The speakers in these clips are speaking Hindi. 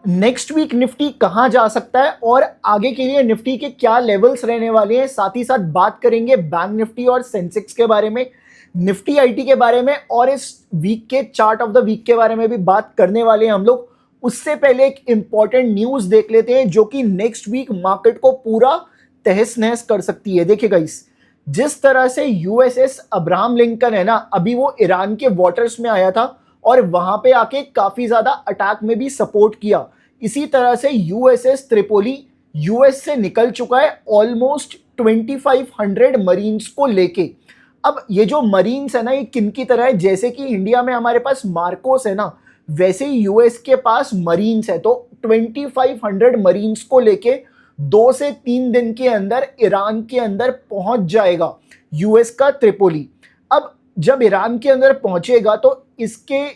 नेक्स्ट वीक निफ्टी कहां जा सकता है और आगे के लिए निफ्टी के क्या लेवल्स रहने वाले हैं, साथ ही साथ बात करेंगे बैंक निफ्टी और सेंसेक्स के बारे में, निफ्टी आईटी के बारे में और इस वीक के चार्ट ऑफ द वीक के बारे में भी बात करने वाले हैं हम लोग। उससे पहले एक इंपॉर्टेंट न्यूज देख लेते हैं जो कि नेक्स्ट वीक मार्केट को पूरा तहस नहस कर सकती है। देखिएगा, इस जिस तरह से यूएसएस अब्राहम लिंकन है ना, अभी वो ईरान के वाटर्स में आया था और वहां पे आके काफी ज्यादा अटैक में भी सपोर्ट किया। इसी तरह से यूएसएस त्रिपोली यूएस से निकल चुका है ऑलमोस्ट 2500 मरीन्स को लेके। अब ये जो मरीन्स है ना, ये किन की तरह है, जैसे कि इंडिया में हमारे पास मार्कोस है ना, वैसे ही यूएस के पास मरीन्स है। तो 2500 मरीन्स को लेके 2 से 3 दिन के अंदर ईरान के अंदर पहुंच जाएगा यूएस का त्रिपोली। अब जब ईरान के अंदर पहुंचेगा तो इसके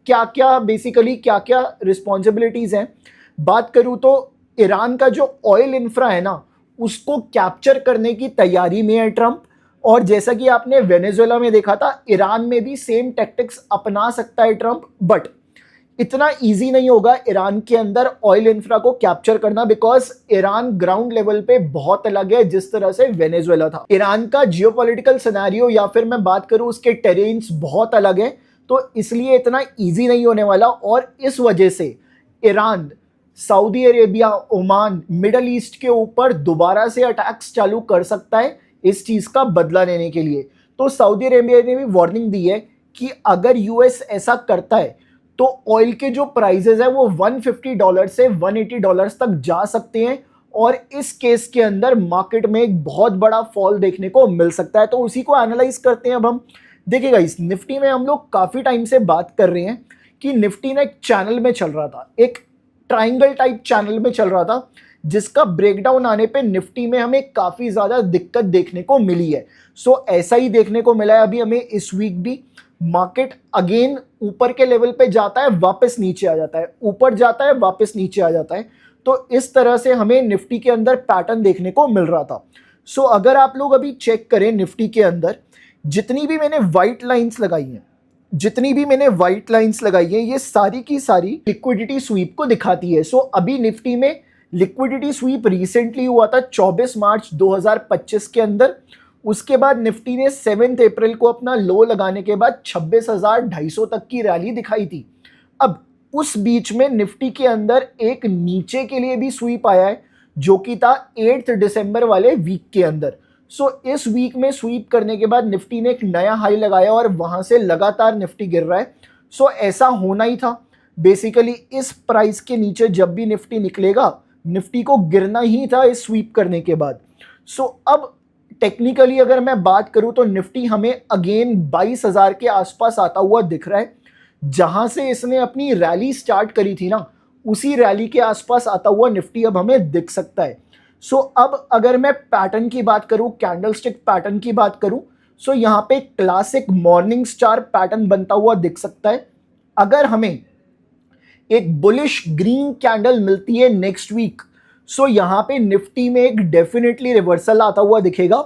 क्या क्या बेसिकली क्या क्या रिस्पॉन्सिबिलिटीज हैं, बात करूं तो ईरान का जो ऑयल इंफ्रा है ना, उसको कैप्चर करने की तैयारी में है ट्रंप। और जैसा कि आपने वेनेजुएला में देखा था, ईरान में भी सेम टैक्टिक्स अपना सकता है ट्रंप, बट इतना इजी नहीं होगा ईरान के अंदर ऑयल इंफ्रा को कैप्चर करना, बिकॉज ईरान ग्राउंड लेवल पे बहुत अलग है जिस तरह से वेनेजुएला था। ईरान का जियोपॉलिटिकल सिनेरियो या फिर मैं बात करूं उसके टेरेन्स बहुत अलग है, तो इसलिए इतना इजी नहीं होने वाला। और इस वजह से Iran Saudi Arabia, Oman, middle east के ऊपर दोबारा से अटैक्स चालू कर सकता है इस चीज का बदला लेने के लिए। तो सऊदी अरेबिया ने भी वार्निंग दी है कि अगर यूएस ऐसा करता है तो ऑयल के जो प्राइसेस है वो $150 से $180 तक जा सकते हैं और इस केस के अंदर मार्केट में एक बहुत बड़ा फॉल देखने को मिल सकता है। तो उसी को एनालाइज करते हैं अब हम। देखिएगा, इस निफ्टी में हम लोग काफी टाइम से बात कर रहे हैं कि निफ्टी ना एक चैनल में चल रहा था, एक ट्राइंगल टाइप चैनल में चल रहा था, जिसका ब्रेकडाउन आने पे निफ्टी में हमें काफी ज्यादा दिक्कत देखने को मिली है। सो ऐसा ही देखने को मिला है अभी हमें इस वीक भी। मार्केट अगेन ऊपर के लेवल पे जाता है, वापस नीचे आ जाता है, ऊपर जाता है, वापस नीचे आ जाता है। तो इस तरह से हमें निफ्टी के अंदर पैटर्न देखने को मिल रहा था। सो अगर आप लोग अभी चेक करें निफ्टी के अंदर, जितनी भी मैंने व्हाइट लाइंस लगाई हैं, ये सारी की सारी लिक्विडिटी स्वीप को दिखाती है। सो अभी निफ्टी में लिक्विडिटी स्वीप रिसेंटली हुआ था 24 मार्च 2025 के अंदर। उसके बाद निफ्टी ने 7 अप्रैल को अपना लो लगाने के बाद 26,250 तक की रैली दिखाई थी। अब उस बीच में निफ्टी के अंदर एक नीचे के लिए भी स्वीप आया है जो कि था 8 दिसंबर वाले वीक के अंदर। सो इस वीक में स्वीप करने के बाद निफ्टी ने एक नया हाई लगाया और वहां से लगातार निफ्टी गिर रहा है। सो ऐसा होना ही था बेसिकली, इस प्राइस के नीचे जब भी निफ्टी निकलेगा निफ्टी को गिरना ही था इस स्वीप करने के बाद। सो अब टेक्निकली अगर मैं बात करूं तो निफ्टी हमें अगेन 22,000 के आसपास आता हुआ दिख रहा है। जहां से इसने अपनी रैली स्टार्ट करी थी ना, उसी रैली के आसपास आता हुआ निफ्टी अब हमें दिख सकता है। सो अब अगर मैं पैटर्न की बात करूं, कैंडलस्टिक पैटर्न की बात करूं, सो यहां पे क्लासिक मॉर्निंग स्टार पैटर्न बनता हुआ दिख सकता है। अगर हमें एक बुलिश ग्रीन कैंडल मिलती है नेक्स्ट वीक, सो यहां पे निफ्टी में एक डेफिनेटली रिवर्सल आता हुआ दिखेगा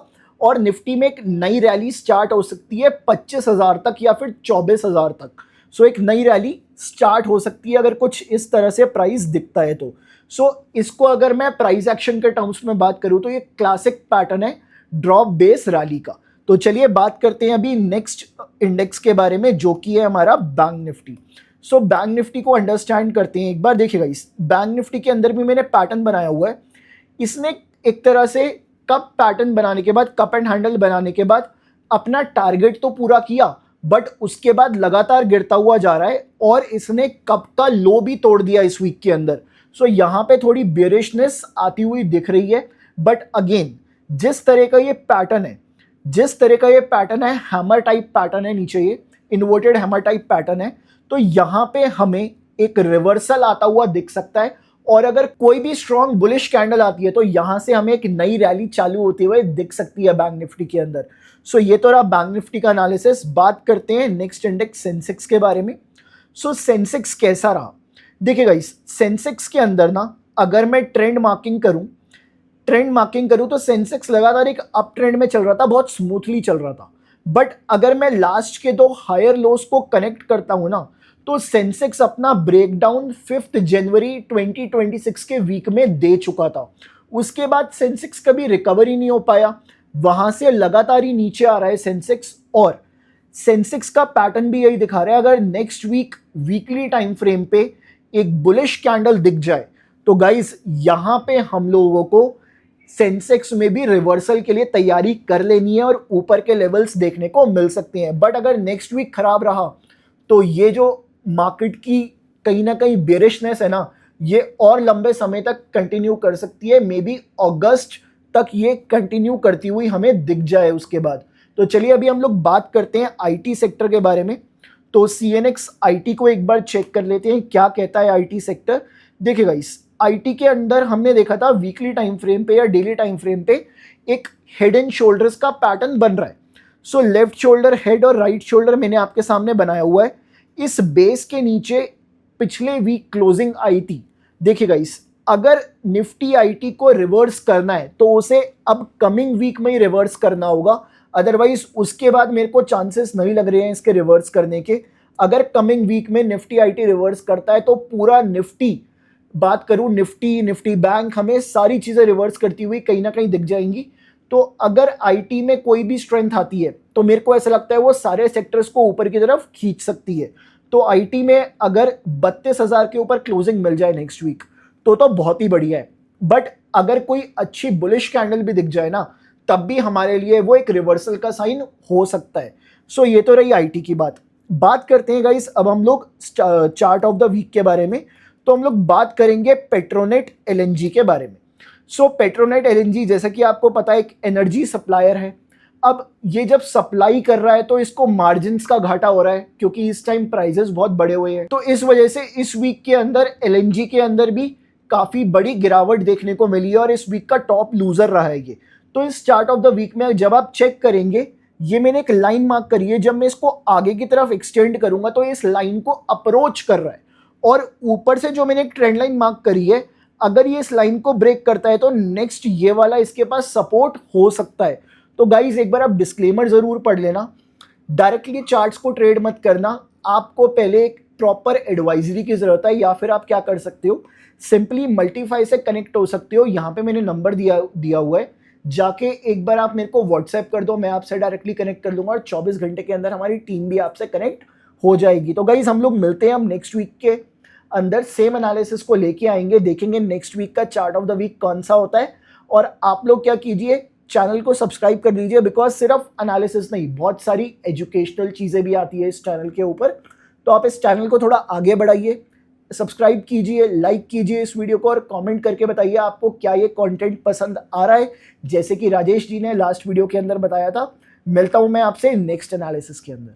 और निफ्टी में एक नई रैली स्टार्ट हो सकती है 25,000 तक या फिर 24,000 तक। सो एक नई रैली स्टार्ट हो सकती है अगर कुछ इस तरह से प्राइस दिखता है तो। सो इसको अगर मैं प्राइस एक्शन के टर्म्स में बात करूं तो ये क्लासिक पैटर्न है ड्रॉप बेस रैली का। तो चलिए बात करते हैं अभी नेक्स्ट इंडेक्स के बारे में जो कि है हमारा bank Nifty. So bank Nifty को अंडरस्टैंड करते हैं एक बार। देखिएगा, इस बैंक निफ्टी के अंदर भी मैंने पैटर्न बनाया हुआ है। इसने एक तरह से कप पैटर्न बनाने के बाद, कप एंड हैंडल बनाने के बाद अपना टारगेट तो पूरा किया, बट उसके बाद लगातार गिरता हुआ जा रहा है और इसने कप का लो भी तोड़ दिया इस वीक के अंदर। सो यहाँ पे थोड़ी बेरिशनेस आती हुई दिख रही है, बट अगेन जिस तरह का ये पैटर्न है, हैमर टाइप पैटर्न है, नीचे ये इन्वर्टेड हैमर टाइप पैटर्न है। तो यहाँ पे हमें एक रिवर्सल आता हुआ दिख सकता है और अगर कोई भी स्ट्रॉन्ग बुलिश कैंडल आती है तो यहां से हमें एक नई रैली चालू होते हुए दिख सकती है बैंक निफ्टी के अंदर। सो ये तो रहा बैंक निफ्टी का एनालिसिस। बात करते हैं नेक्स्ट इंडेक्स सेंसेक्स के बारे में। सो सेंसेक्स कैसा रहा, देखिएगा, इस सेंसेक्स के अंदर ना अगर मैं ट्रेंड मार्किंग करूं तो सेंसेक्स लगातार एक अप ट्रेंड में चल रहा था, बहुत स्मूथली चल रहा था। बट अगर मैं लास्ट के 2 हायर लोस को कनेक्ट करता हूं ना, तो सेंसेक्स अपना ब्रेकडाउन 5 जनवरी 2026 के वीक में दे चुका था। उसके बाद सेंसेक्स कभी रिकवरी नहीं हो पाया, वहां से लगातार ही नीचे आ रहा है सेंसेक्स। और सेंसेक्स का पैटर्न भी यही दिखा रहा है। अगर next week weekly time frame पे एक बुलिश कैंडल दिख जाए तो गाइस यहां पे हम लोगों को सेंसेक्स में भी रिवर्सल के लिए तैयारी कर लेनी है और ऊपर के लेवल्स देखने को मिल सकते हैं। बट अगर नेक्स्ट वीक खराब रहा तो ये जो मार्केट की कहीं ना कहीं बेरिशनेस है ना, ये और लंबे समय तक कंटिन्यू कर सकती है। मे बी अगस्त तक ये कंटिन्यू करती हुई हमें दिख जाए उसके बाद। तो चलिए अभी हम लोग बात करते हैं आईटी सेक्टर के बारे में। तो सीएनएक्स आईटी को एक बार चेक कर लेते हैं क्या कहता है आईटी सेक्टर। देखिए गाइस, आईटी के अंदर हमने देखा था वीकली टाइम फ्रेम पे या डेली टाइम फ्रेम पे एक हेड एंड शोल्डर्स का पैटर्न बन रहा है। सो लेफ्ट शोल्डर हेड और राइट शोल्डर मैंने आपके सामने बनाया हुआ है। इस बेस के नीचे पिछले वीक क्लोजिंग आई थी। देखिए गाइस, अगर निफ्टी आईटी को रिवर्स करना है तो उसे अब कमिंग वीक में ही रिवर्स करना होगा, अदरवाइज उसके बाद मेरे को चांसेस नहीं लग रहे हैं इसके रिवर्स करने के। अगर कमिंग वीक में निफ्टी आईटी रिवर्स करता है तो पूरा निफ्टी, बात करूं निफ्टी बैंक, हमें सारी चीजें रिवर्स करती हुई कहीं ना कहीं दिख जाएंगी। तो अगर आईटी में कोई भी स्ट्रेंथ आती है तो मेरे को ऐसा लगता है वो सारे सेक्टर्स को ऊपर की तरफ खींच सकती है। तो आईटी में अगर 32,000 के ऊपर क्लोजिंग मिल जाए नेक्स्ट वीक तो बहुत ही बढ़िया है। बट अगर कोई अच्छी बुलिश कैंडल भी दिख जाए ना, तब भी हमारे लिए वो एक रिवर्सल का साइन हो सकता है। सो ये तो रही आईटी की बात। बात करते हैं गाइस अब हम लोग चार्ट ऑफ द वीक के बारे में। तो हम लोग बात करेंगे पेट्रोनेट एलएनजी के बारे में। सो पेट्रोनेट एलएनजी जैसा कि आपको पता है एक एनर्जी सप्लायर है। अब ये जब सप्लाई कर रहा है तो इसको मार्जिन्स का घाटा हो रहा है क्योंकि इस टाइम प्राइसेस बहुत बढ़े हुए हैं। तो इस वजह से इस वीक के अंदर एलएनजी के अंदर भी काफी बड़ी गिरावट देखने को मिली है और इस वीक का टॉप लूजर रहा है ये। तो इस चार्ट ऑफ द वीक में जब आप चेक करेंगे, ये मैंने एक लाइन मार्क करी है, जब मैं इसको आगे की तरफ एक्सटेंड करूंगा तो इस लाइन को अप्रोच कर रहा है। और ऊपर से जो मैंने एक ट्रेंड लाइन मार्क करी है, अगर ये इस लाइन को ब्रेक करता है तो नेक्स्ट ये वाला इसके पास सपोर्ट हो सकता है। तो गाइज एक बार आप डिस्क्लेमर जरूर पढ़ लेना, डायरेक्टली चार्ट्स को ट्रेड मत करना, आपको पहले एक प्रॉपर एडवाइजरी की जरूरत है। या फिर आप क्या कर सकते हो, सिंपली मल्टीफाई से कनेक्ट हो सकते हो। यहाँ पे मैंने नंबर दिया हुआ है, जाके एक बार आप मेरे को व्हाट्सएप कर दो, मैं आपसे डायरेक्टली कनेक्ट कर दूंगा और 24 घंटे के अंदर हमारी टीम भी आपसे कनेक्ट हो जाएगी। तो गाइज हम लोग मिलते हैं हम नेक्स्ट वीक के अंदर, सेम एनालिसिस को लेके आएंगे, देखेंगे नेक्स्ट वीक का चार्ट ऑफ द वीक कौन सा होता है। और आप लोग क्या कीजिए, चैनल को सब्सक्राइब कर दीजिए, बिकॉज सिर्फ एनालिसिस नहीं, बहुत सारी एजुकेशनल चीज़ें भी आती है इस चैनल के ऊपर। तो आप इस चैनल को थोड़ा आगे बढ़ाइए, सब्सक्राइब कीजिए, लाइक कीजिए इस वीडियो को और कमेंट करके बताइए आपको क्या ये कंटेंट पसंद आ रहा है, जैसे कि राजेश जी ने लास्ट वीडियो के अंदर बताया था। मिलता हूं मैं आपसे नेक्स्ट एनालिसिस के अंदर।